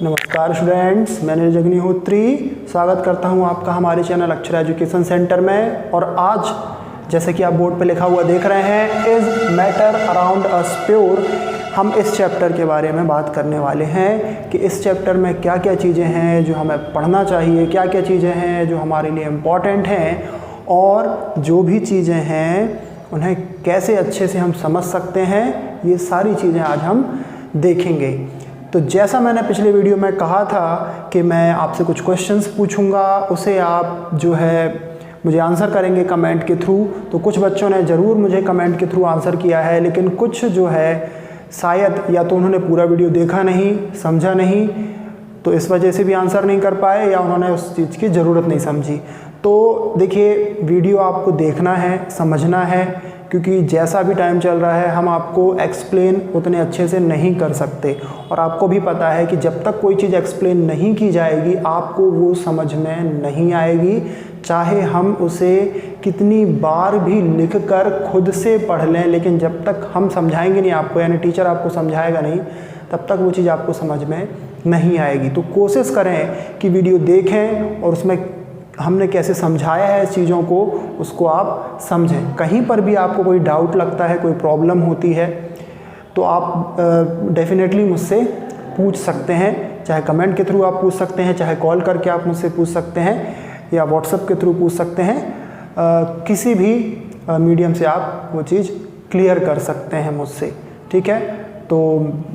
नमस्कार स्टूडेंट्स, मैं नीरज अग्निहोत्री स्वागत करता हूं आपका हमारे चैनल अक्षर एजुकेशन सेंटर में। और आज जैसे कि आप बोर्ड पे लिखा हुआ देख रहे हैं, is matter around us pure, हम इस चैप्टर के बारे में बात करने वाले हैं कि इस चैप्टर में क्या क्या चीज़ें हैं जो हमें पढ़ना चाहिए, क्या क्या चीज़ें हैं जो हमारे लिए इम्पॉर्टेंट हैं, और जो भी चीज़ें हैं उन्हें कैसे अच्छे से हम समझ सकते हैं। ये सारी चीज़ें आज हम देखेंगे। तो जैसा मैंने पिछले वीडियो में कहा था कि मैं आपसे कुछ क्वेश्चंस पूछूंगा, उसे आप जो है मुझे आंसर करेंगे कमेंट के थ्रू। तो कुछ बच्चों ने ज़रूर मुझे कमेंट के थ्रू आंसर किया है, लेकिन कुछ जो है शायद या तो उन्होंने पूरा वीडियो देखा नहीं, समझा नहीं, तो इस वजह से भी आंसर नहीं कर पाए, या उन्होंने उस चीज़ की ज़रूरत नहीं समझी। तो देखिए, वीडियो आपको देखना है, समझना है, क्योंकि जैसा भी टाइम चल रहा है हम आपको एक्सप्लेन उतने अच्छे से नहीं कर सकते। और आपको भी पता है कि जब तक कोई चीज़ एक्सप्लेन नहीं की जाएगी आपको वो समझ में नहीं आएगी, चाहे हम उसे कितनी बार भी लिख कर खुद से पढ़ लें, लेकिन जब तक हम समझाएंगे नहीं आपको, यानी टीचर आपको समझाएगा नहीं, तब तक वो चीज़ आपको समझ में नहीं आएगी। तो कोशिश करें कि वीडियो देखें और उसमें हमने कैसे समझाया है इस चीज़ों को, उसको आप समझें। कहीं पर भी आपको कोई डाउट लगता है, कोई प्रॉब्लम होती है, तो आप डेफिनेटली मुझसे पूछ सकते हैं। चाहे कमेंट के थ्रू आप पूछ सकते हैं, चाहे कॉल करके आप मुझसे पूछ सकते हैं, या व्हाट्सएप के थ्रू पूछ सकते हैं। किसी भी मीडियम से आप वो चीज़ क्लियर कर सकते हैं मुझसे, ठीक है। तो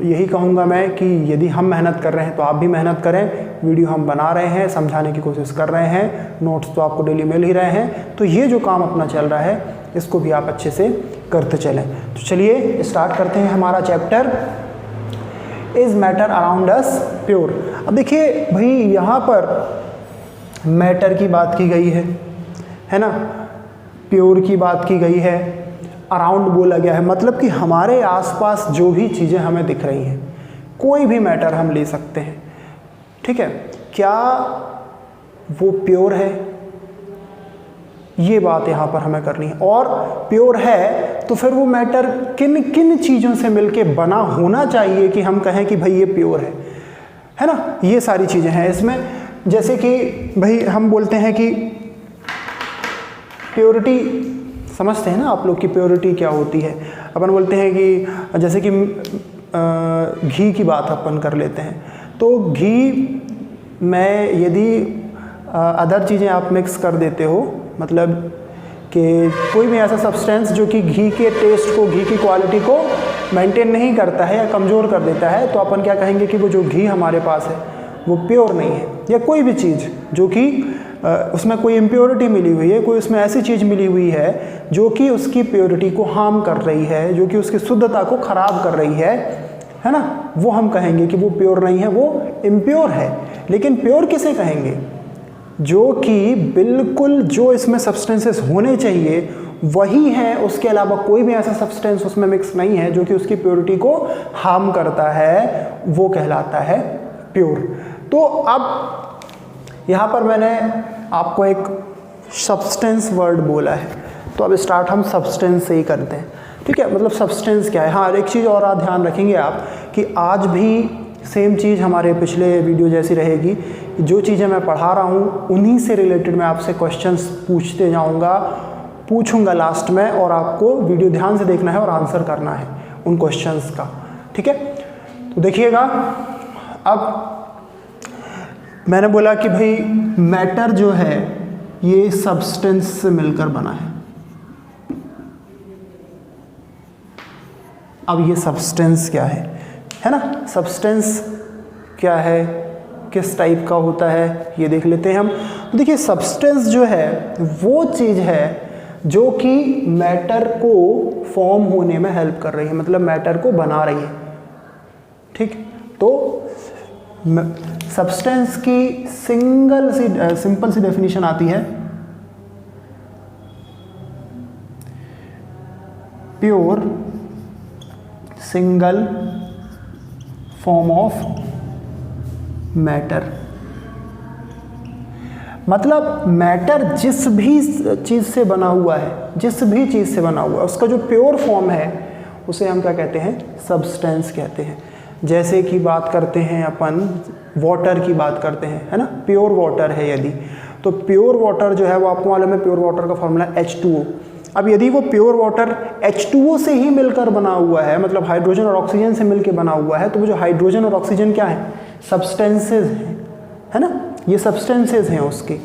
यही कहूँगा मैं कि यदि हम मेहनत कर रहे हैं तो आप भी मेहनत करें। वीडियो हम बना रहे हैं, समझाने की कोशिश कर रहे हैं, नोट्स तो आपको डेली मिल ही रहे हैं, तो ये जो काम अपना चल रहा है इसको भी आप अच्छे से करते चलें। तो चलिए स्टार्ट करते हैं हमारा chapter, is matter around us pure. अब देखिए भाई, यहाँ पर मैटर की बात की गई है ना, प्योर की बात की गई है, अराउंड बोला गया है, मतलब कि हमारे आसपास जो भी चीज़ें हमें दिख रही हैं, कोई भी मैटर हम ले सकते हैं, ठीक है। क्या वो प्योर है, ये बात यहाँ पर हमें करनी है। और प्योर है तो फिर वो मैटर किन किन चीज़ों से मिलके बना होना चाहिए कि हम कहें कि भाई ये प्योर है ना। ये सारी चीज़ें हैं इसमें। जैसे कि भाई हम बोलते हैं कि प्योरिटी, समझते हैं ना आप लोग कि प्योरिटी क्या होती है। अपन बोलते हैं कि जैसे कि घी की बात अपन कर लेते हैं, तो घी में यदि अदर चीज़ें आप मिक्स कर देते हो, मतलब कि कोई भी ऐसा सब्सटेंस जो कि घी के टेस्ट को, घी की क्वालिटी को मेंटेन नहीं करता है या कमज़ोर कर देता है, तो अपन क्या कहेंगे कि वो जो घी हमारे पास है वो प्योर नहीं है। या कोई भी चीज़ जो कि उसमें कोई इम्प्योरिटी मिली हुई है, कोई उसमें ऐसी चीज़ मिली हुई है जो कि उसकी प्योरिटी को हार्म कर रही है, जो कि उसकी शुद्धता को ख़राब कर रही है ना, वो हम कहेंगे कि वो प्योर नहीं है, वो इम्प्योर है। लेकिन प्योर किसे कहेंगे? जो कि बिल्कुल जो इसमें सब्सटेंसेस होने चाहिए वही है, उसके अलावा कोई भी ऐसा सब्सटेंस उसमें मिक्स नहीं है जो कि उसकी प्योरिटी को हार्म करता है, वो कहलाता है प्योर। तो अब यहाँ पर मैंने आपको एक सब्सटेंस वर्ड बोला है, तो अब स्टार्ट हम सब्सटेंस से ही करते हैं, ठीक है। मतलब सब्सटेंस क्या है। हाँ, एक चीज़ और आप ध्यान रखेंगे आप कि आज भी सेम चीज़ हमारे पिछले वीडियो जैसी रहेगी। जो चीज़ें मैं पढ़ा रहा हूँ उन्हीं से रिलेटेड मैं आपसे क्वेश्चंस पूछूंगा लास्ट में, और आपको वीडियो ध्यान से देखना है और आंसर करना है उन क्वेश्चंस का, ठीक है। तो देखिएगा, अब मैंने बोला कि भाई मैटर जो है ये सब्सटेंस से मिलकर बना है। अब ये सब्सटेंस क्या है ना, सब्सटेंस क्या है, किस टाइप का होता है, ये देख लेते हैं हम। तो देखिए, सब्सटेंस जो है वो चीज़ है जो कि मैटर को फॉर्म होने में हेल्प कर रही है, मतलब मैटर को बना रही है, ठीक। तो सब्सटेंस की सिंपल सी डेफिनेशन आती है, pure single form of matter. मतलब मैटर जिस भी चीज़ से बना हुआ है, जिस भी चीज़ से बना हुआ है, उसका जो प्योर फॉर्म है उसे हम क्या कहते हैं? सब्सटेंस कहते हैं। जैसे कि बात करते हैं अपन वाटर की बात करते हैं, है ना, प्योर वाटर है यदि, तो प्योर वाटर जो है वो आपको मालूम है प्योर वाटर का फॉर्मूला H2O। अब यदि वो प्योर वाटर H2O से ही मिलकर बना हुआ है, मतलब हाइड्रोजन और ऑक्सीजन से मिलकर बना हुआ है, तो वो जो हाइड्रोजन और ऑक्सीजन क्या है, सब्सटेंसेज हैं, है ना, ये सब्सटेंसेज हैं उसके।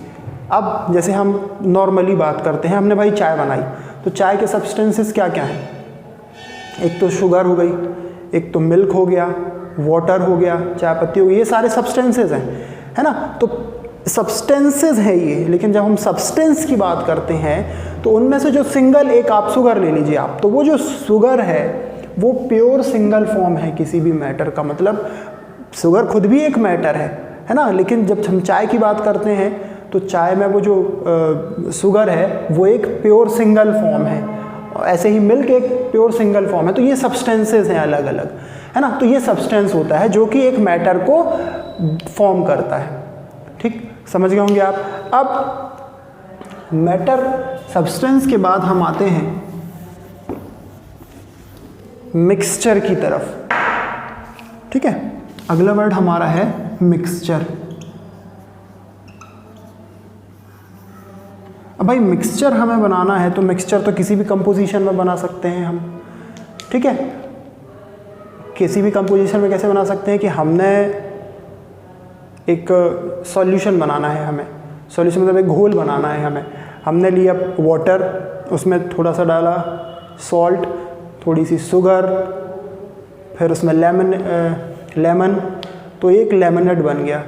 अब जैसे हम नॉर्मली बात करते हैं, हमने भाई चाय बनाई, तो चाय के सब्सटेंसेस क्या क्या हैं, एक तो शुगर हो गई, एक तो मिल्क हो गया, वाटर हो गया, चाय पत्ती हो गई, ये सारे सब्सटेंसेज हैं, है ना। तो सब्सटेंसेज है ये, लेकिन जब हम सब्सटेंस की बात करते हैं तो उनमें से जो सिंगल, एक आप शुगर ले लीजिए आप, तो वो जो शुगर है वो प्योर सिंगल फॉर्म है किसी भी मैटर का, मतलब शुगर खुद भी एक मैटर है ना। लेकिन जब हम चाय की बात करते हैं तो चाय में वो जो शुगर है वो एक प्योर सिंगल फॉर्म है, ऐसे ही मिल्क एक प्योर सिंगल फॉर्म है। तो ये सब्सटेंसेस हैं अलग अलग, है ना। तो ये सब्सटेंस होता है जो कि एक मैटर को फॉर्म करता है, ठीक, समझ गए होंगे आप। अब मैटर सब्सटेंस के बाद हम आते हैं मिक्सचर की तरफ, ठीक है। अगला वर्ड हमारा है मिक्सचर। अब भाई मिक्सचर हमें बनाना है तो मिक्सचर तो किसी भी कंपोजिशन में बना सकते हैं हम, ठीक है। किसी भी कंपोजिशन में कैसे बना सकते हैं कि हमने एक सॉल्यूशन बनाना है, हमें सॉल्यूशन मतलब एक घोल बनाना है हमें, हमने लिया वाटर, उसमें थोड़ा सा डाला सॉल्ट, थोड़ी सी शुगर, फिर उसमें लेमन, तो एक लेमनेड बन गया,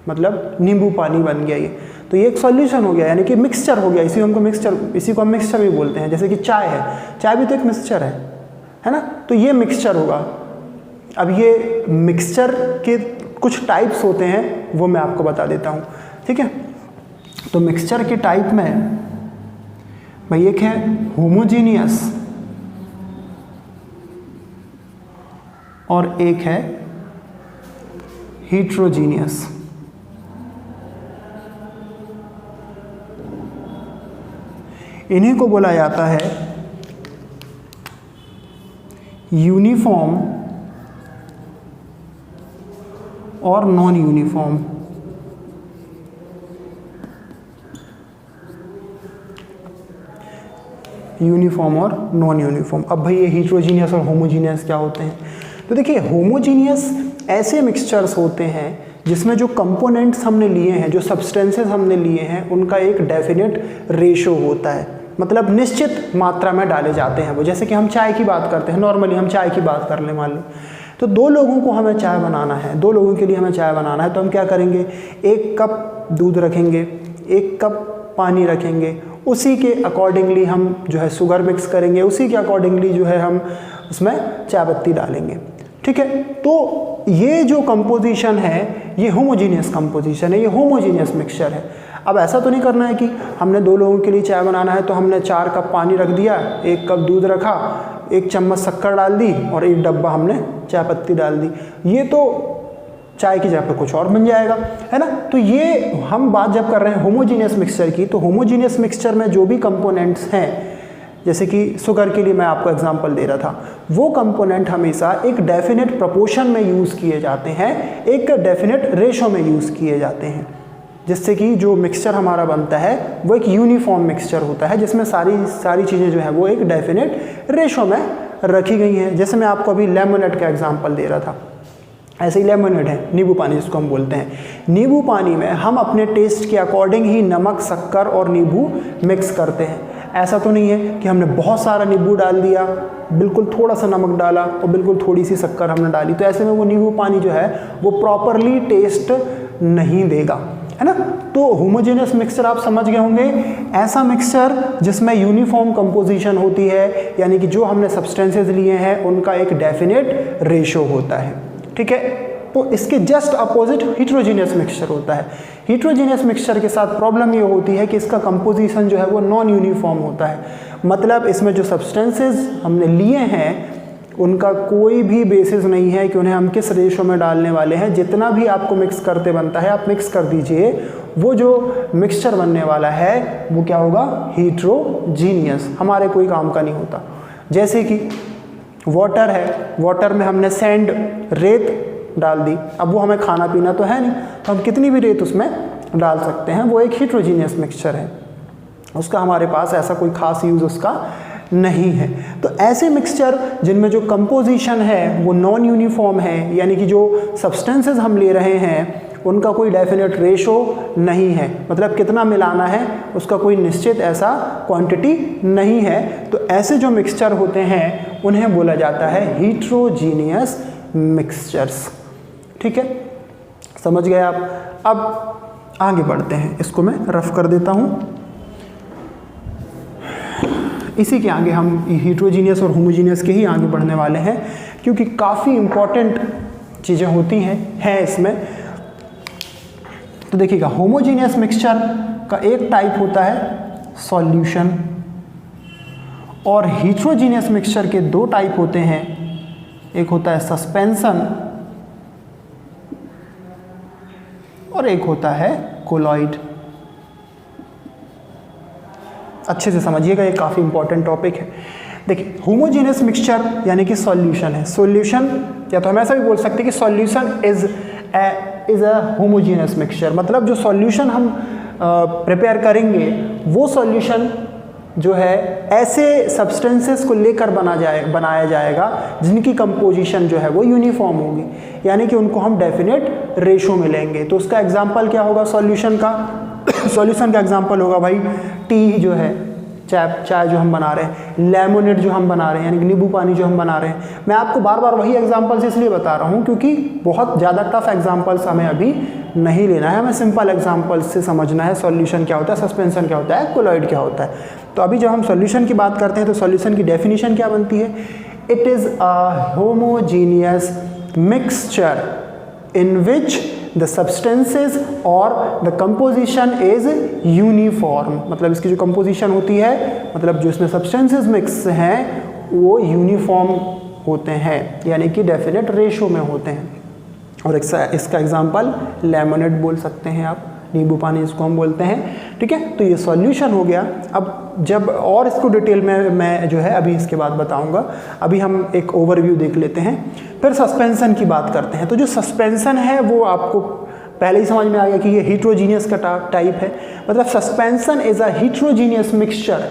मतलब नींबू पानी बन गया ये, तो ये एक सॉल्यूशन हो गया, यानी कि मिक्सचर हो गया। इसी को हम मिक्सचर भी बोलते हैं। जैसे कि चाय है, चाय भी तो एक मिक्सचर है ना, तो ये मिक्सचर होगा। अब ये मिक्सचर के कुछ टाइप्स होते हैं, वो मैं आपको बता देता हूँ, ठीक है। तो मिक्सचर के टाइप में भाई एक है होमोजीनियस और एक है हेट्रोजीनियस। इन्हीं को बोला जाता है यूनिफॉर्म और नॉन यूनिफॉर्म। यूनिफॉर्म और नॉन यूनिफॉर्म। अब भाई ये हेट्रोजीनियस और होमोजीनियस क्या होते हैं, तो देखिए होमोजीनियस ऐसे मिक्सचर्स होते हैं जिसमें जो कंपोनेंट्स हमने लिए हैं, जो सब्सटेंसेस हमने लिए हैं, उनका एक डेफिनेट रेशो होता है, मतलब निश्चित मात्रा में डाले जाते हैं वो। जैसे कि हम चाय की बात करते हैं, नॉर्मली हम चाय की बात कर लें मान लो, तो 2 लोगों को हमें चाय बनाना है, 2 लोगों के लिए हमें चाय बनाना है, तो हम क्या करेंगे, 1 कप दूध रखेंगे, 1 कप पानी रखेंगे, उसी के अकॉर्डिंगली हम जो है शुगर मिक्स करेंगे, उसी के अकॉर्डिंगली जो है हम उसमें चाय पत्ती डालेंगे, ठीक है। तो ये जो कंपोजिशन है ये होमोजीनियस कंपोजिशन है, ये होमोजीनियस मिक्सचर है। अब ऐसा तो नहीं करना है कि हमने 2 लोगों के लिए चाय बनाना है तो हमने 4 कप पानी रख दिया, 1 कप दूध रखा, 1 चम्मच शक्कर डाल दी और 1 डब्बा हमने चाय पत्ती डाल दी, ये तो चाय की जगह पे कुछ और बन जाएगा, है ना। तो ये हम बात जब कर रहे हैं होमोजीनियस मिक्सचर की, तो होमोजीनियस मिक्सचर में जो भी कंपोनेंट्स हैं, जैसे कि शुगर के लिए मैं आपको एग्जांपल दे रहा था, वो कंपोनेंट हमेशा एक डेफिनेट प्रोपोर्शन में यूज़ किए जाते हैं, एक डेफिनेट रेशो में यूज़ किए जाते हैं, जिससे कि जो मिक्सचर हमारा बनता है वो एक यूनिफॉर्म मिक्सचर होता है, जिसमें सारी चीज़ें जो है वो एक डेफिनेट रेशो में रखी गई हैं। जैसे मैं आपको अभी लेमनेड का एग्जांपल दे रहा था, ऐसे ही लेमनेड है, नींबू पानी जिसको हम बोलते हैं। नींबू पानी में हम अपने टेस्ट के अकॉर्डिंग ही नमक, शक्कर और नींबू मिक्स करते हैं। ऐसा तो नहीं है कि हमने बहुत सारा नींबू डाल दिया, बिल्कुल थोड़ा सा नमक डाला और बिल्कुल थोड़ी सी शक्कर हमने डाली, तो ऐसे में वो नींबू पानी जो है वो प्रॉपरली टेस्ट नहीं देगा, है ना। तो होमोजेनियस मिक्सचर आप समझ गए होंगे, ऐसा मिक्सचर जिसमें यूनिफॉर्म कंपोजिशन होती है, यानी कि जो हमने सब्सटेंसेस लिए हैं उनका एक डेफिनेट रेशो होता है, ठीक है। तो इसके जस्ट अपोजिट हेट्रोजीनियस मिक्सचर होता है। हेट्रोजीनियस मिक्सचर के साथ प्रॉब्लम ये होती है कि इसका कंपोजिशन जो है वो नॉन यूनिफॉर्म होता है, मतलब इसमें जो सब्सटेंसेस हमने लिए हैं उनका कोई भी बेसिस नहीं है कि उन्हें हम किस रेशो में डालने वाले हैं। जितना भी आपको मिक्स करते बनता है आप मिक्स कर दीजिए, वो जो मिक्सचर बनने वाला है वो क्या होगा, हेट्रोजीनियस, हमारे कोई काम का नहीं होता। जैसे कि वाटर है, वाटर में हमने सैंड, रेत डाल दी। अब वो हमें खाना पीना तो है नहीं, तो हम कितनी भी रेत उसमें डाल सकते हैं, वो एक हीट्रोजीनियस मिक्सचर है, उसका हमारे पास ऐसा कोई खास यूज़ उसका नहीं है। तो ऐसे मिक्सचर जिनमें जो कंपोजिशन है वो नॉन यूनिफॉर्म है, यानी कि जो सब्सटेंसेस हम ले रहे हैं उनका कोई डेफिनेट रेशो नहीं है, मतलब कितना मिलाना है उसका कोई निश्चित ऐसा क्वांटिटी नहीं है, तो ऐसे जो मिक्सचर होते हैं उन्हें बोला जाता है हीट्रोजीनियस मिक्सचर्स। ठीक है, समझ गए आप। अब आगे बढ़ते हैं, इसको मैं रफ कर देता हूँ। इसी के आगे हम हीट्रोजीनियस और होमोजीनियस के ही आगे बढ़ने वाले हैं, क्योंकि काफ़ी इम्पॉर्टेंट चीज़ें होती हैं इसमें। तो देखिएगा, होमोजीनियस मिक्सचर का एक टाइप होता है सॉल्यूशन, और हीट्रोजीनियस मिक्सचर के दो टाइप होते हैं, एक होता है सस्पेंशन और एक होता है कोलॉइड। अच्छे से समझिएगा, ये काफ़ी इंपॉर्टेंट टॉपिक है। देखिए, होमोजीनियस मिक्सचर यानी कि सॉल्यूशन है। सॉल्यूशन, या तो हम ऐसा भी बोल सकते हैं कि solution is a homogeneous mixture, मतलब जो सॉल्यूशन हम प्रिपेयर करेंगे वो सॉल्यूशन जो है ऐसे सब्सटेंसेस को लेकर बनाया जाएगा जिनकी कंपोजिशन जो है वो यूनिफॉर्म होगी, यानी कि उनको हम डेफिनेट रेशो मिलेंगे। तो उसका एग्जांपल क्या होगा सॉल्यूशन का? सॉल्यूशन का एग्जांपल होगा भाई टी जो है, चाय जो हम बना रहे हैं, लेमोनेड जो हम बना रहे हैं, यानी कि नींबू पानी जो हम बना रहे हैं। मैं आपको बार बार वही एग्जांपल्स इसलिए बता रहा हूँ क्योंकि बहुत ज़्यादा टफ एग्जांपल्स हमें अभी नहीं लेना है, हमें सिंपल एग्जांपल्स से समझना है सॉल्यूशन क्या होता है, सस्पेंशन क्या होता है, कोलॉइड क्या होता है। तो अभी जब हम सॉल्यूशन की बात करते हैं तो सॉल्यूशन की डेफिनेशन क्या बनती है? It is a homogeneous mixture in which the substances or the composition is uniform, मतलब इसकी जो composition होती है, मतलब जो इसमें substances mix हैं वो यूनिफॉर्म होते हैं, यानी कि डेफिनेट रेशो में होते हैं। और इसका एग्जांपल लेमोनेड बोल सकते हैं आप, नींबू पानी इसको हम बोलते हैं। ठीक है, तो ये सॉल्यूशन हो गया। अब जब और इसको डिटेल में मैं जो है अभी इसके बाद बताऊंगा, अभी हम एक ओवरव्यू देख लेते हैं, फिर सस्पेंशन की बात करते हैं। तो जो सस्पेंशन है वो आपको पहले ही समझ में आ गया कि ये हीट्रोजीनियस का टाइप है, मतलब suspension is a heterogeneous mixture.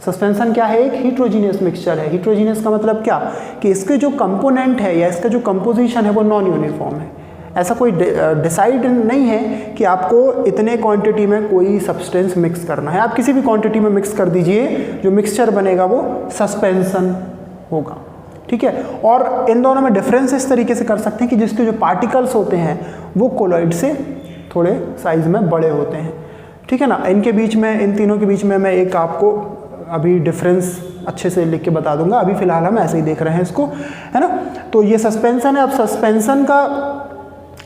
Suspension क्या है? एक हीट्रोजीनियस मिक्सचर है। हीट्रोजीनियस का मतलब क्या कि इसके जो कंपोनेंट है या इसका जो कंपोजिशन है वो नॉन यूनिफॉर्म है। ऐसा कोई डिसाइड नहीं है कि आपको इतने क्वांटिटी में कोई सब्सटेंस मिक्स करना है, आप किसी भी क्वांटिटी में मिक्स कर दीजिए, जो मिक्सचर बनेगा वो सस्पेंशन होगा। ठीक है, और इन दोनों में डिफरेंस इस तरीके से कर सकते हैं कि जिसके जो पार्टिकल्स होते हैं वो कोलॉइड से थोड़े साइज में बड़े होते हैं। ठीक है ना, इनके बीच में, इन तीनों के बीच में मैं एक आपको अभी डिफरेंस अच्छे से लिख के बता दूंगा, अभी फिलहाल हम ऐसे ही देख रहे हैं इसको, है ना। तो ये सस्पेंशन है। अब सस्पेंशन का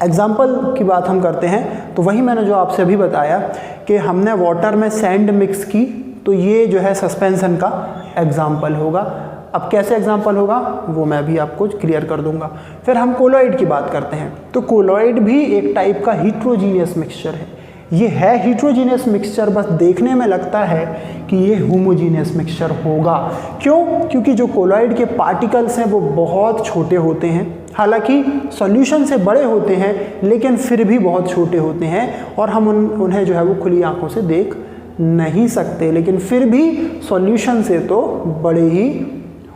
एग्जाम्पल की बात हम करते हैं तो वही मैंने जो आपसे अभी बताया कि हमने वाटर में सैंड मिक्स की, तो ये जो है सस्पेंशन का एग्जाम्पल होगा। अब कैसे एग्जाम्पल होगा वो मैं भी आपको क्लियर कर दूंगा। फिर हम कोलॉइड की बात करते हैं, तो कोलॉइड भी एक टाइप का हीट्रोजीनियस मिक्सचर है। ये है हीट्रोजीनियस मिक्सचर, बस देखने में लगता है कि ये होमोजीनियस मिक्सचर होगा। क्यों? क्योंकि जो कोलॉइड के पार्टिकल्स हैं वो बहुत छोटे होते हैं, हालांकि सॉल्यूशन से बड़े होते हैं लेकिन फिर भी बहुत छोटे होते हैं, और हम उन्हें जो है वो खुली आंखों से देख नहीं सकते, लेकिन फिर भी सॉल्यूशन से तो बड़े ही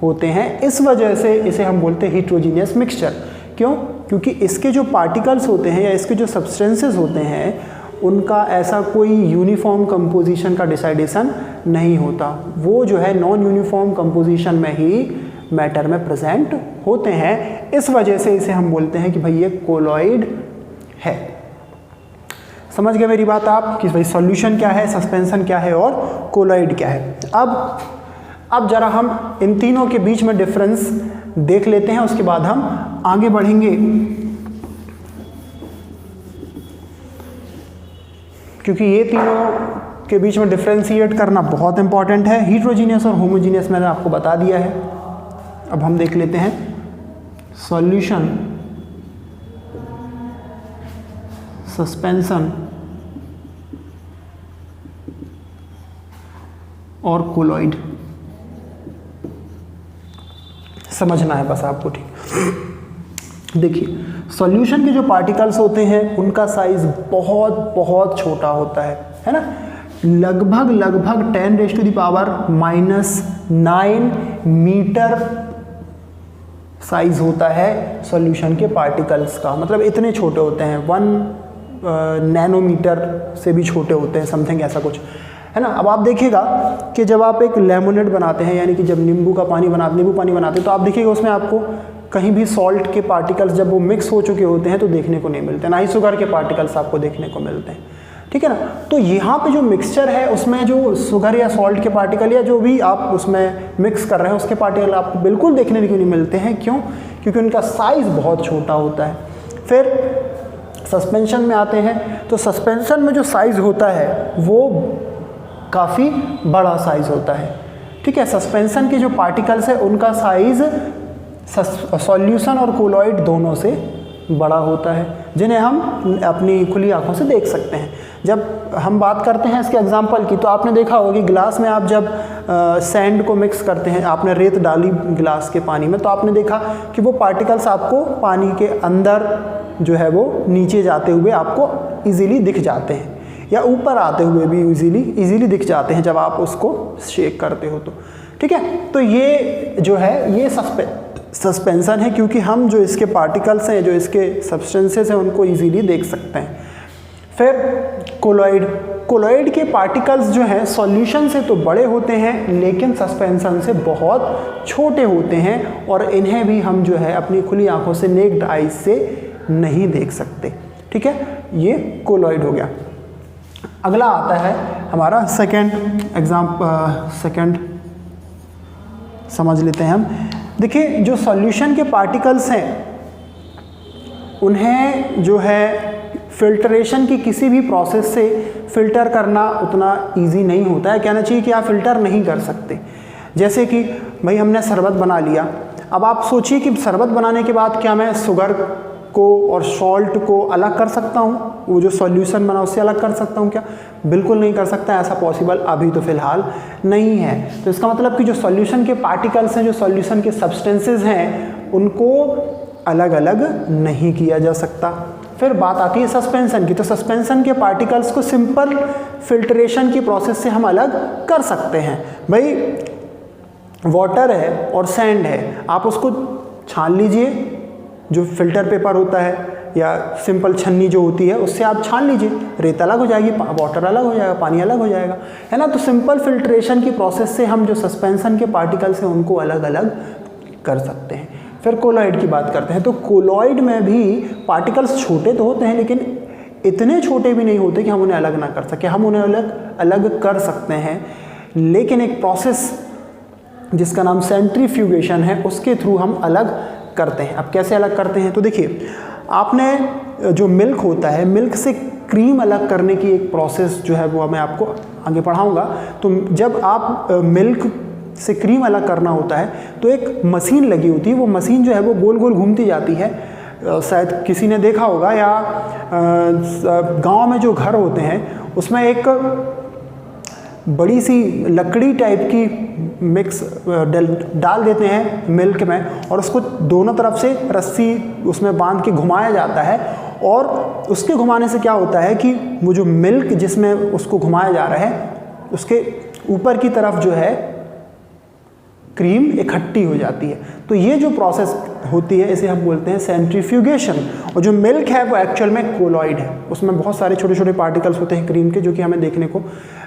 होते हैं। इस वजह से इसे हम बोलते हैं हीट्रोजीनियस मिक्सचर। क्यों? क्योंकि इसके जो पार्टिकल्स होते हैं या इसके जो सब्सटेंसेस होते हैं उनका ऐसा कोई यूनिफॉर्म कंपोजिशन का डिसाइडेशन नहीं होता, वो जो है नॉन यूनिफॉर्म कंपोजिशन में ही मैटर में प्रेजेंट होते हैं। इस वजह से इसे हम बोलते हैं कि भाई ये कोलॉइड है। समझ गए मेरी बात आप कि भाई सॉल्यूशन क्या है, सस्पेंशन क्या है और कोलॉइड क्या है। अब जरा हम इन तीनों के बीच में डिफरेंस देख लेते हैं, उसके बाद हम आगे बढ़ेंगे, क्योंकि ये तीनों के बीच में डिफ्रेंशिएट करना बहुत इंपॉर्टेंट है। हीट्रोजीनियस और होमोजीनियस मैंने आपको बता दिया है। अब हम देख लेते हैं सॉल्यूशन, सस्पेंशन और कोलॉइड। समझना है बस आपको, ठीक। देखिए सॉल्यूशन के जो पार्टिकल्स होते हैं उनका साइज बहुत बहुत छोटा होता है ना, लगभग 10⁻⁻⁹ मीटर साइज होता है सॉल्यूशन के पार्टिकल्स का, मतलब इतने छोटे होते हैं, 1 नैनोमीटर से भी छोटे होते हैं, समथिंग ऐसा कुछ है ना। अब आप देखिएगा कि जब आप एक लेमोनेड बनाते हैं, यानी कि जब नींबू पानी बनाते हैं, तो आप देखिएगा उसमें आपको कहीं भी सॉल्ट के पार्टिकल्स जब वो मिक्स हो चुके होते हैं तो देखने को नहीं मिलते, ना ही शुगर के पार्टिकल्स आपको देखने को मिलते हैं, ठीक है ना। तो यहाँ पे जो मिक्सचर है उसमें जो शुगर या सॉल्ट के पार्टिकल या जो भी आप उसमें मिक्स कर रहे हैं उसके पार्टिकल आपको बिल्कुल देखने को नहीं मिलते हैं। क्यों? क्योंकि उनका साइज़ बहुत छोटा होता है। फिर सस्पेंशन में आते हैं, तो सस्पेंशन में जो साइज़ होता है वो काफ़ी बड़ा साइज़ होता है, ठीक है। सस्पेंशन के जो पार्टिकल्स है उनका साइज़ सॉल्यूशन और कोलॉइड दोनों से बड़ा होता है, जिन्हें हम अपनी खुली आंखों से देख सकते हैं। जब हम बात करते हैं इसके एग्जांपल की, तो आपने देखा होगा कि गिलास में आप जब सैंड को मिक्स करते हैं, आपने रेत डाली गिलास के पानी में, तो आपने देखा कि वो पार्टिकल्स आपको पानी के अंदर जो है वो नीचे जाते हुए आपको ईजीली दिख जाते हैं, या ऊपर आते हुए भी ईजीली दिख जाते हैं जब आप उसको शेक करते हो तो, ठीक है। तो ये जो है ये सस्पेंशन है, क्योंकि हम जो इसके पार्टिकल्स हैं, जो इसके सब्सटेंसेस हैं, उनको इजीली देख सकते हैं। फिर कोलॉइड के पार्टिकल्स जो हैं सॉल्यूशन से तो बड़े होते हैं लेकिन सस्पेंशन से बहुत छोटे होते हैं, और इन्हें भी हम जो है अपनी खुली आंखों से नेक्ड आइज से नहीं देख सकते, ठीक है। ये कोलॉइड हो गया। अगला आता है हमारा सेकंड समझ लेते हैं हम। देखिए जो सॉल्यूशन के पार्टिकल्स हैं उन्हें जो है फिल्ट्रेशन की किसी भी प्रोसेस से फ़िल्टर करना उतना इजी नहीं होता है, कहना चाहिए कि आप फ़िल्टर नहीं कर सकते। जैसे कि भाई हमने शरबत बना लिया, अब आप सोचिए कि शरबत बनाने के बाद क्या मैं शुगर को और सॉल्ट को अलग कर सकता हूँ, वो जो सॉल्यूशन बना उससे अलग कर सकता हूँ क्या? बिल्कुल नहीं कर सकता, ऐसा पॉसिबल अभी तो फ़िलहाल नहीं है। तो इसका मतलब कि जो सॉल्यूशन के पार्टिकल्स हैं, जो सॉल्यूशन के सब्सटेंसेस हैं, उनको अलग अलग नहीं किया जा सकता। फिर बात आती है सस्पेंशन की, तो सस्पेंशन के पार्टिकल्स को सिंपल फिल्ट्रेशन की प्रोसेस से हम अलग कर सकते हैं। भाई वाटर है और सैंड है, आप उसको छान लीजिए, जो फिल्टर पेपर होता है या सिंपल छन्नी जो होती है उससे आप छान लीजिए, रेत अलग हो जाएगी, वाटर अलग हो जाएगा, पानी अलग हो जाएगा, है ना। तो सिंपल फिल्ट्रेशन की प्रोसेस से हम जो सस्पेंशन के पार्टिकल्स हैं उनको अलग अलग कर सकते हैं। फिर कोलॉइड की बात करते हैं, तो कोलॉइड में भी पार्टिकल्स छोटे तो होते हैं लेकिन इतने छोटे भी नहीं होते कि हम उन्हें अलग ना कर सकें। हम उन्हें अलग कर सकते हैं, लेकिन एक प्रोसेस जिसका नाम सेंट्रीफ्यूगेशन है उसके थ्रू हम अलग करते हैं। अब कैसे अलग करते हैं? तो देखिए, आपने जो मिल्क होता है, मिल्क से क्रीम अलग करने की एक प्रोसेस जो है वो मैं आपको आगे पढ़ाऊंगा। तो जब आप मिल्क से क्रीम अलग करना होता है तो एक मशीन लगी होती है, वो मशीन जो है वो गोल गोल घूमती जाती है। शायद किसी ने देखा होगा, या गांव में जो घर होते हैं उसमें एक बड़ी सी लकड़ी टाइप की मिक्स डाल देते हैं मिल्क में, और उसको दोनों तरफ से रस्सी उसमें बांध के घुमाया जाता है। और उसके घुमाने से क्या होता है कि वो जो मिल्क जिसमें उसको घुमाया जा रहा है उसके ऊपर की तरफ जो है क्रीम इकट्ठी हो जाती है। तो ये जो प्रोसेस होती है इसे हम बोलते हैं सेंट्रीफ्यूगेशन। और जो मिल्क है वो एक्चुअल में कोलॉइड है, उसमें बहुत सारे छोटे छोटे पार्टिकल्स होते हैं क्रीम के, जो कि हमें देखने को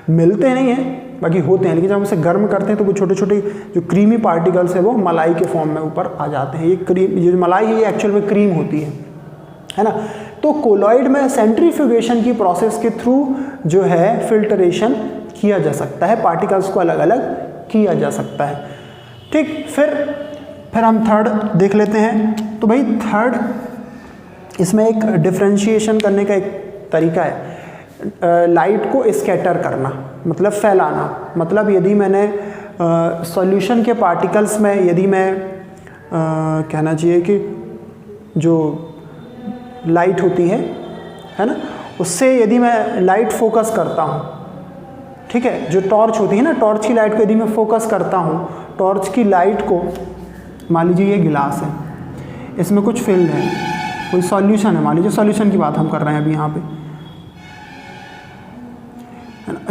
मिलते नहीं हैं, बाकी होते हैं, लेकिन जब हम उसे गर्म करते हैं तो वो छोटे छोटे जो क्रीमी पार्टिकल्स है वो मलाई के फॉर्म में ऊपर आ जाते हैं। ये क्रीम, ये जो मलाई है ये एक्चुअल में क्रीम होती है ना। तो कोलॉइड में सेंट्रीफ्यूगेशन की प्रोसेस के थ्रू जो है फिल्टरेशन किया जा सकता है, पार्टिकल्स को अलग अलग किया जा सकता है, ठीक। फिर हम थर्ड देख लेते हैं। तो भाई थर्ड, इसमें एक डिफरेंशिएशन करने का एक तरीका है, लाइट को स्कैटर करना, मतलब फैलाना। मतलब यदि मैंने सॉल्यूशन के पार्टिकल्स में, यदि मैं कहना चाहिए कि जो लाइट होती है ना, उससे यदि मैं लाइट फोकस करता हूँ, ठीक है, जो टॉर्च होती है ना, टॉर्च की लाइट को यदि मैं फोकस करता हूँ, टॉर्च की लाइट को, मान लीजिए ये गिलास है, इसमें कुछ फिल्ड है, कोई सॉल्यूशन है, मान लीजिए सॉल्यूशन की बात हम कर रहे हैं अभी यहाँ पे,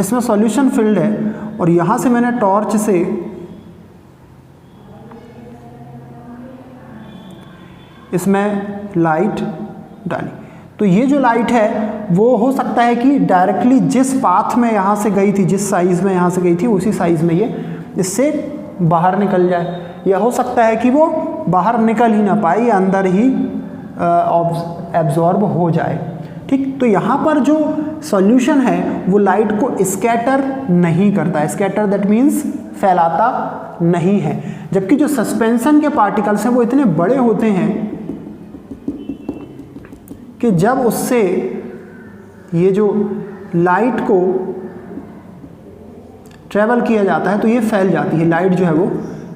इसमें सॉल्यूशन फिल्ड है और यहाँ से मैंने टॉर्च से इसमें लाइट डाली, तो ये जो लाइट है वो हो सकता है कि डायरेक्टली जिस पाथ में यहाँ से गई थी, जिस साइज़ में यहाँ से गई थी उसी साइज़ में ये इससे बाहर निकल जाए, या हो सकता है कि वो बाहर निकल ही ना पाए, ये अंदर ही एब्जॉर्ब हो जाए। ठीक, तो यहाँ पर जो सॉल्यूशन है वो लाइट को स्कैटर नहीं करता है, स्कैटर दैट मीन्स फैलाता नहीं है, जबकि जो सस्पेंशन के पार्टिकल्स हैं वो इतने बड़े होते हैं कि जब उससे ये जो लाइट को ट्रेवल किया जाता है तो ये फैल जाती है, लाइट जो है वो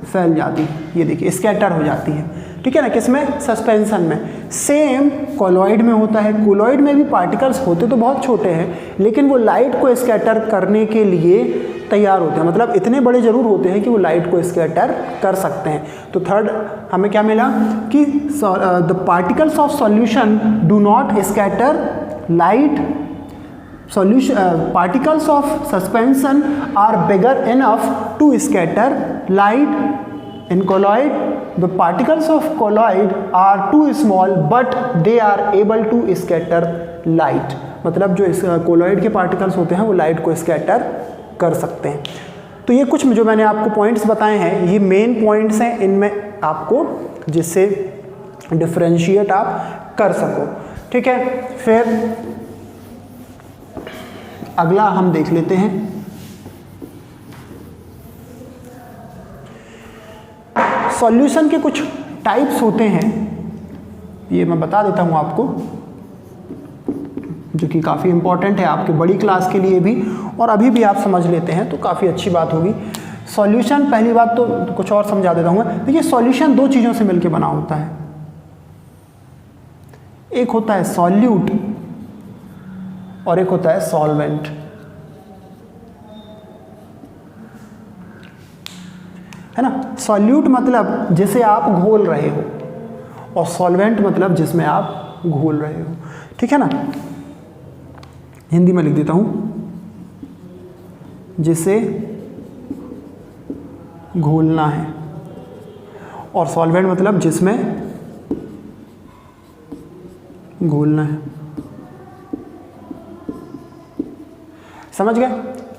फैल जाती है, ये देखिए स्कैटर हो जाती है। ठीक है ना, किसमें? सस्पेंशन में। सेम कोलॉइड में होता है, कोलॉइड में भी पार्टिकल्स होते तो बहुत छोटे हैं लेकिन वो लाइट को स्कैटर करने के लिए तैयार होते हैं, मतलब इतने बड़े जरूर होते हैं कि वो लाइट को स्कैटर कर सकते हैं। तो थर्ड हमें क्या मिला कि the particles of solution do not scatter light, particles of suspension are bigger enough to scatter light. In colloid, the particles of colloid are too small but they are able to scatter light. मतलब जो इस colloid के particles होते हैं वो light को scatter कर सकते हैं। तो ये कुछ जो मैंने आपको पॉइंट्स बताए हैं ये मेन पॉइंट्स हैं, इनमें आपको जिससे डिफरेंशिएट आप कर सको। ठीक है, फिर अगला हम देख लेते हैं सॉल्यूशन के कुछ टाइप्स होते हैं, ये मैं बता देता हूं आपको, जो कि काफ़ी इंपॉर्टेंट है आपके बड़ी क्लास के लिए भी, और अभी भी आप समझ लेते हैं तो काफ़ी अच्छी बात होगी। सॉल्यूशन, पहली बात तो कुछ और समझा देता हूँ। देखिए सॉल्यूशन दो चीज़ों से मिलकर बना होता है, एक होता है सॉल्यूट और एक होता है सॉल्वेंट। है ना, सॉल्यूट मतलब जिसे आप घोल रहे हो और सॉल्वेंट मतलब जिसमें आप घोल रहे हो। ठीक है ना, हिंदी में लिख देता हूं, जिसे घोलना है, और सॉल्वेंट मतलब जिसमें घोलना है। समझ गए?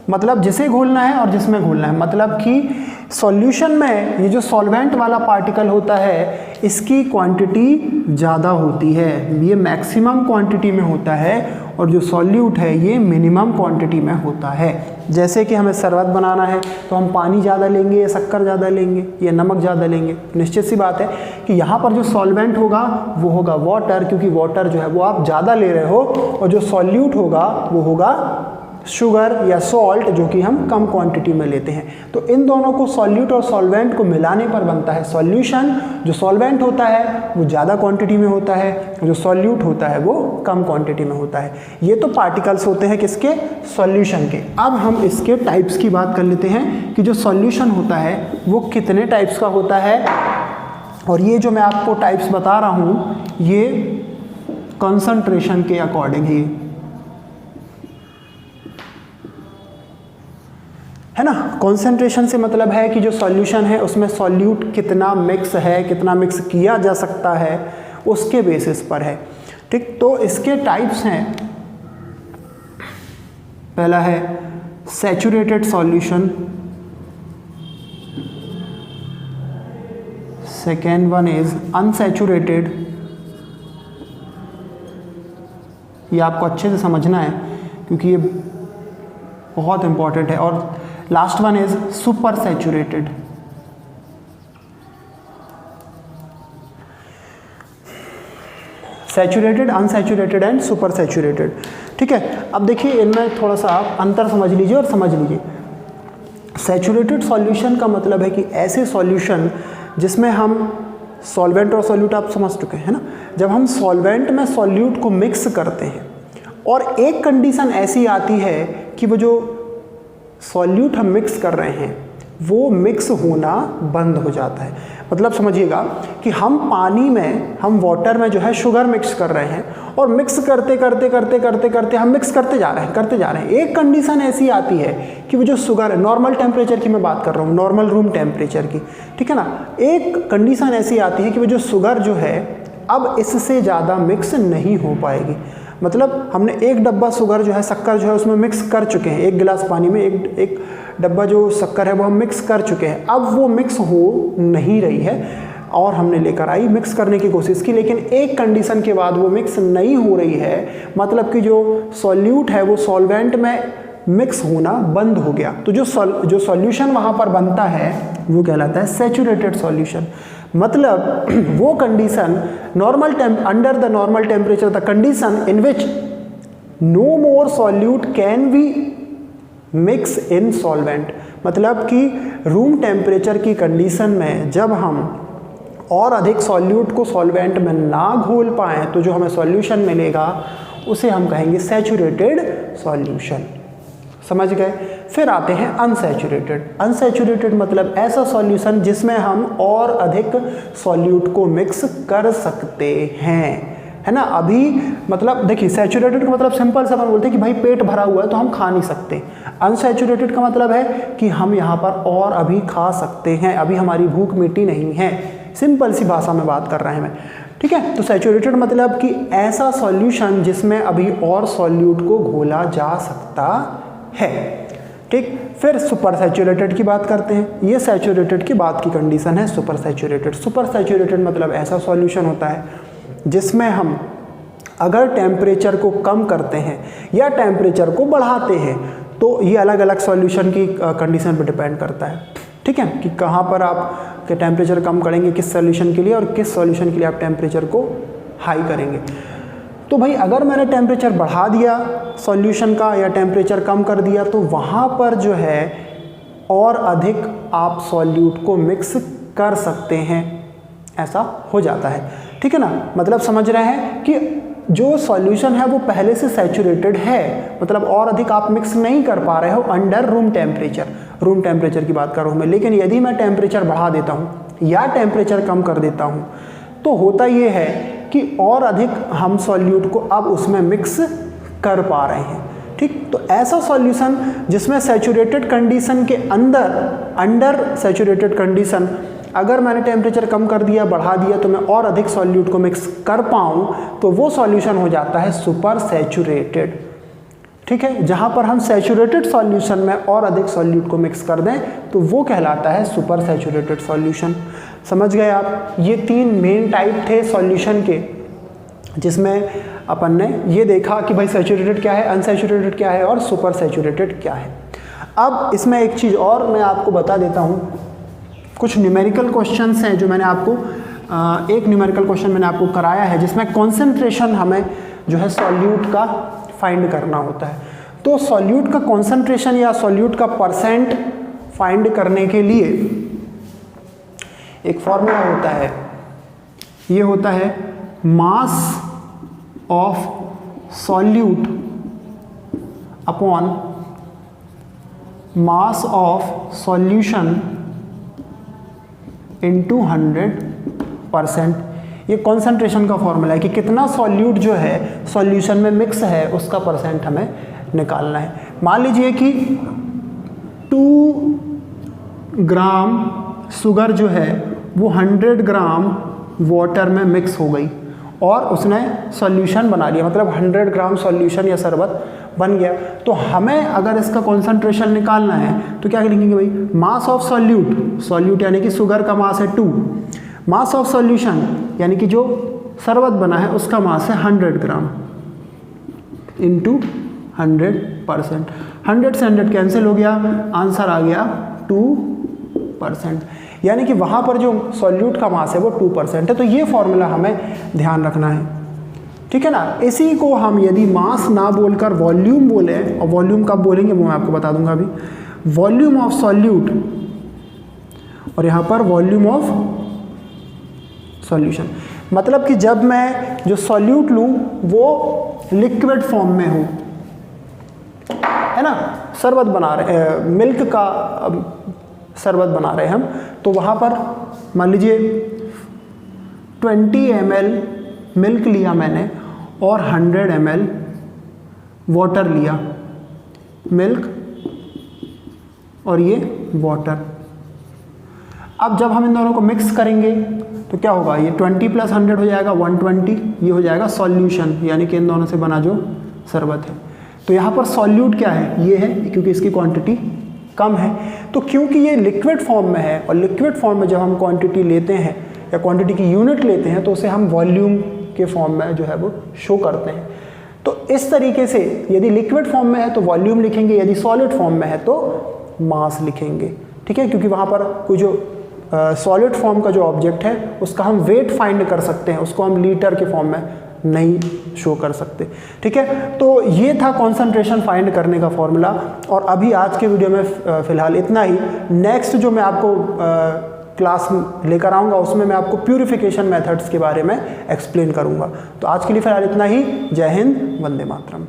मतलब जिसे घोलना है और जिसमें घोलना है, मतलब कि सॉल्यूशन में ये जो सॉल्वेंट वाला पार्टिकल होता है इसकी क्वांटिटी ज़्यादा होती है, ये मैक्सिमम क्वांटिटी में होता है, और जो सॉल्यूट है ये मिनिमम क्वांटिटी में होता है। जैसे कि हमें शरबत बनाना है तो हम पानी ज़्यादा लेंगे या शक्कर ज़्यादा लेंगे या नमक ज़्यादा लेंगे। निश्चित सी बात है कि यहाँ पर जो सॉल्वेंट होगा वो होगा वाटर, क्योंकि वाटर जो है वो आप ज़्यादा ले रहे हो, और जो सॉल्यूट होगा वो होगा शुगर या सॉल्ट, जो कि हम कम क्वांटिटी में लेते हैं। तो इन दोनों को, सॉल्यूट और सॉल्वेंट को मिलाने पर बनता है सॉल्यूशन। जो सॉल्वेंट होता है वो ज़्यादा क्वांटिटी में होता है, जो सॉल्यूट होता है वो कम क्वांटिटी में होता है। ये तो पार्टिकल्स होते हैं किसके? सॉल्यूशन के। अब हम इसके टाइप्स की बात कर लेते हैं कि जो सॉल्यूशन होता है वो कितने टाइप्स का होता है, और ये जो मैं आपको टाइप्स बता रहा हूँ ये कंसंट्रेशन के अकॉर्डिंग ही है ना। कॉन्सेंट्रेशन से मतलब है कि जो सॉल्यूशन है उसमें सॉल्यूट कितना मिक्स है, कितना मिक्स किया जा सकता है, उसके बेसिस पर है। ठीक, तो इसके टाइप्स हैं, पहला है saturated solution, second one is unsaturated, ये आपको अच्छे से समझना है क्योंकि ये बहुत इंपॉर्टेंट है, और last one is super saturated. Saturated, unsaturated and super saturated. ठीक है, अब देखिए इनमें थोड़ा सा आप अंतर समझ लीजिए और समझ लीजिए। सैचुरेटेड सॉल्यूशन का मतलब है कि ऐसे सॉल्यूशन जिसमें हम सॉल्वेंट और सॉल्यूट आप समझ चुके हैं ना, जब हम सॉल्वेंट में सॉल्यूट को मिक्स करते हैं और एक कंडीशन ऐसी आती है कि वो जो सॉल्यूट हम मिक्स कर रहे हैं वो मिक्स होना बंद हो जाता है। मतलब समझिएगा कि हम पानी में, हम वाटर में जो है शुगर मिक्स कर रहे हैं और मिक्स करते करते करते करते करते हम मिक्स करते जा रहे हैं। एक कंडीशन ऐसी आती है कि वो जो शुगर है, नॉर्मल टेम्परेचर की मैं बात कर रहा हूँ, नॉर्मल रूम टेम्परेचर की, ठीक है ना। एक कंडीशन ऐसी आती है कि वो जो शुगर जो है अब इससे ज़्यादा मिक्स नहीं हो पाएगी। मतलब हमने एक डब्बा शुगर जो है, शक्कर जो है उसमें मिक्स कर चुके हैं, एक गिलास पानी में एक डब्बा जो शक्कर है वो हम मिक्स कर चुके हैं, अब वो मिक्स हो नहीं रही है और हमने लेकर आई, मिक्स करने की कोशिश की, लेकिन एक कंडीशन के बाद वो मिक्स नहीं हो रही है, मतलब कि जो सॉल्यूट है वो सॉल्वेंट में मिक्स होना बंद हो गया। तो जो सॉल्यूशन वहाँ पर बनता है वो कहलाता है सैचुरेटेड सॉल्यूशन। मतलब वो condition under the normal temperature, the condition in which no more solute can be mix in solvent. मतलब कि रूम टेम्परेचर की कंडीशन में जब हम और अधिक सॉल्यूट को सॉल्वेंट में ना घोल पाएँ तो जो हमें सॉल्यूशन मिलेगा उसे हम कहेंगे सैचुरेटेड सॉल्यूशन। समझ गए। फिर आते हैं अनसैचुरेटेड। अनसैचुरेटेड मतलब ऐसा सॉल्यूशन जिसमें हम और अधिक सॉल्यूट को मिक्स कर सकते हैं, है ना। अभी मतलब देखिए, सैचुरेटेड का मतलब सिंपल सा अपन बोलते हैं कि भाई पेट भरा हुआ है तो हम खा नहीं सकते। अनसैचुरेटेड का मतलब है कि हम यहाँ पर और अभी खा सकते हैं, अभी हमारी भूख मिटी नहीं है। सिंपल सी भाषा में बात कर रहे हैं मैं, ठीक है। तो सैचुरेटेड मतलब कि ऐसा सॉल्यूशन जिसमें अभी और सॉल्यूट को घोला जा सकता है, ठीक। फिर सुपर सैचुरेटेड की बात करते हैं। ये सैचुरेटेड की बात की कंडीशन है सुपर सैचुरेटेड। सुपर सैचुरेटेड मतलब ऐसा सॉल्यूशन होता है जिसमें हम अगर टेम्परेचर को कम करते हैं या टेम्परेचर को बढ़ाते हैं, तो ये अलग अलग सॉल्यूशन की कंडीशन पर डिपेंड करता है, ठीक है, कि कहाँ पर आप के टेम्परेचर कम करेंगे किस सॉल्यूशन के लिए और किस सॉल्यूशन के लिए आप टेम्परेचर को हाई करेंगे। तो भाई अगर मैंने टेम्परेचर बढ़ा दिया सॉल्यूशन का या टेम्परेचर कम कर दिया तो वहाँ पर जो है और अधिक आप सॉल्यूट को मिक्स कर सकते हैं, ऐसा हो जाता है, ठीक है ना। मतलब समझ रहे हैं कि जो सॉल्यूशन है वो पहले से सैचुरेटेड है, मतलब और अधिक आप मिक्स नहीं कर पा रहे हो under room temperature. Room temperature की बात कर रहा हूँ मैं, लेकिन यदि मैं टेम्परेचर बढ़ा देता हूँ या टेम्परेचर कम कर देता हूँ तो होता ये है कि और अधिक हम सॉल्यूट को अब उसमें मिक्स कर पा रहे हैं, ठीक। तो ऐसा सॉल्यूशन जिसमें सैचुरेटेड कंडीशन के अंडर सैचुरेटेड कंडीशन अगर मैंने टेम्परेचर कम कर दिया, बढ़ा दिया, तो मैं और अधिक सॉल्यूट को मिक्स कर पाऊँ तो वो सॉल्यूशन हो जाता है सुपर सैचुरेटेड, ठीक है। जहाँ पर हम सैचुरेटेड सॉल्यूशन में और अधिक सॉल्यूट को मिक्स कर दें तो वो कहलाता है सुपर सैचुरेटेड सॉल्यूशन। समझ गए आप। ये तीन मेन टाइप थे सॉल्यूशन के, जिसमें अपन ने ये देखा कि भाई सैचुरेटेड क्या है, अनसैचुरेटेड क्या है और सुपर सैचुरेटेड क्या है। अब इसमें एक चीज़ और मैं आपको बता देता हूँ, कुछ न्यूमेरिकल क्वेश्चंस हैं जो मैंने आपको एक न्यूमेरिकल क्वेश्चन मैंने आपको कराया है जिसमें कॉन्सेंट्रेशन हमें जो है सॉल्यूट का फाइंड करना होता है। तो सॉल्यूट का कॉन्सेंट्रेशन या सॉल्यूट का परसेंट फाइंड करने के लिए एक फॉर्मूला होता है, ये होता है mass of solute upon mass of solution into 100%। ये कॉन्सेंट्रेशन का फॉर्मूला है कि कितना सॉल्यूट जो है सॉल्यूशन में मिक्स है उसका परसेंट हमें निकालना है। मान लीजिए कि 2 ग्राम शुगर जो है वो 100 ग्राम वाटर में मिक्स हो गई और उसने सॉल्यूशन बना लिया, मतलब 100 ग्राम सॉल्यूशन या शरबत बन गया। तो हमें अगर इसका कॉन्सेंट्रेशन निकालना है तो क्या लिखेंगे भाई, मास ऑफ सॉल्यूट यानी कि शुगर का मास है 2, मास ऑफ सॉल्यूशन यानी कि जो शरबत बना है उसका मास है 100 ग्राम इंटू 100%। 100 से 100 कैंसिल हो गया, आंसर आ गया 2%, यानी कि वहाँ पर जो सॉल्यूट का मास है वो 2% है। तो ये फॉर्मूला हमें ध्यान रखना है, ठीक है ना। इसी को हम यदि मास ना बोलकर वॉल्यूम बोले, और वॉल्यूम कब बोलेंगे वो मैं आपको बता दूंगा अभी, वॉल्यूम ऑफ सॉल्यूट और यहाँ पर वॉल्यूम ऑफ सॉल्यूशन, मतलब कि जब मैं जो सॉल्यूट लूँ वो लिक्विड फॉर्म में हो, है ना, शरबत बना रहे मिल्क का शरबत बना रहे हैं हम, तो वहाँ पर मान लीजिए 20 ml मिल्क लिया मैंने और 100 ml वाटर लिया, मिल्क और ये वाटर। अब जब हम इन दोनों को मिक्स करेंगे तो क्या होगा, ये 20 + 100 हो जाएगा 120, ये हो जाएगा सॉल्यूशन, यानी कि इन दोनों से बना जो शरबत है। तो यहाँ पर सॉल्यूट क्या है, ये है, क्योंकि इसकी क्वांटिटी कम है। तो क्योंकि ये लिक्विड फॉर्म में है और लिक्विड फॉर्म में जब हम क्वांटिटी लेते हैं या क्वांटिटी की यूनिट लेते हैं तो उसे हम वॉल्यूम के फॉर्म में जो है वो शो करते हैं। तो इस तरीके से यदि लिक्विड फॉर्म में है तो वॉल्यूम लिखेंगे, यदि सॉलिड फॉर्म में है तो मास लिखेंगे। ठीक है, क्योंकि वहाँ पर कोई जो सॉलिड फॉर्म का जो ऑब्जेक्ट है उसका हम वेट फाइंड कर सकते हैं, उसको हम लीटर के फॉर्म में नहीं शो कर सकते। ठीक है, तो ये था कॉन्सेंट्रेशन फाइंड करने का फॉर्मूला। और अभी आज के वीडियो में फ़िलहाल इतना ही। नेक्स्ट जो मैं आपको क्लास लेकर आऊँगा उसमें मैं आपको प्यूरिफिकेशन मेथड्स के बारे में एक्सप्लेन करूँगा। तो आज के लिए फ़िलहाल इतना ही। जय हिंद, वंदे मातरम।